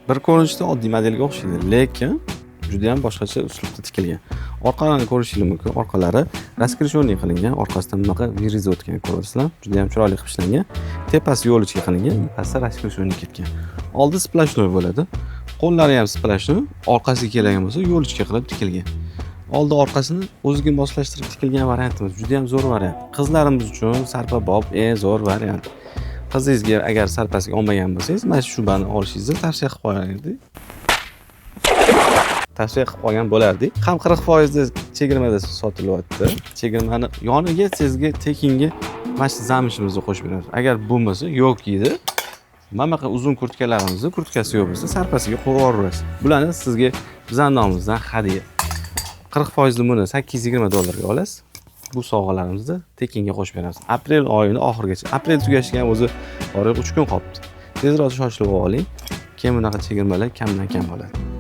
Bir ko'rinishda oddiy modelga o'xshaydi, lekin juda ham boshqacha uslubda tikilgan. Orqalarini ko'rishingiz mumkin. Orqalari raskreshenniy qilingan, orqasidan bunaqa viriza o'tgan ko'rasizlar. Juda ham chiroyli qilib ishlangan. Tepasi yo'lchga qilingan, pastda raskreshenniy ketgan. Oldi splashnoy bo'ladi. Qo'llari ham splashnoy, orqasiga keladigan bo'lsa yo'lchga qilib tikilgan. Oldi orqasini o'ziga moslashtirib tikilgan variantimiz juda ham zo'r variant. Qizlarimiz uchun sarpobob zo'r variant. Qizingizga agar sarpasiga olmagan bo'lsangiz, mana shu shubani olishingizni tavsiya qilib qo'yardik. Tavsiya qilib qolgan bo'lardik. Ham 40% da chegirmada sotilyapti. Chegirmani yoniga sizga tekinga mana shu zamishimizni qo'shib beramiz. Agar bo'lmasa yo'q deydi. Mana bunaqa uzun kurtkalarimizni kurtkasi yo'q bo'lsa, sarpasiga qo'yib yuborasiz. Bularni sizga bizning nomimizdan hadya. 40% ni buni $820 ga olasiz. Bu sovg'alarimizni tekinga qo'shib beramiz. Aprel oyining oxirigacha. Aprel tugashiga o'zi oraga 3 kun qolibdi. Tezroq shoshilib oling. Keyin bunaqa chegirmalar kamdan kam bo'ladi.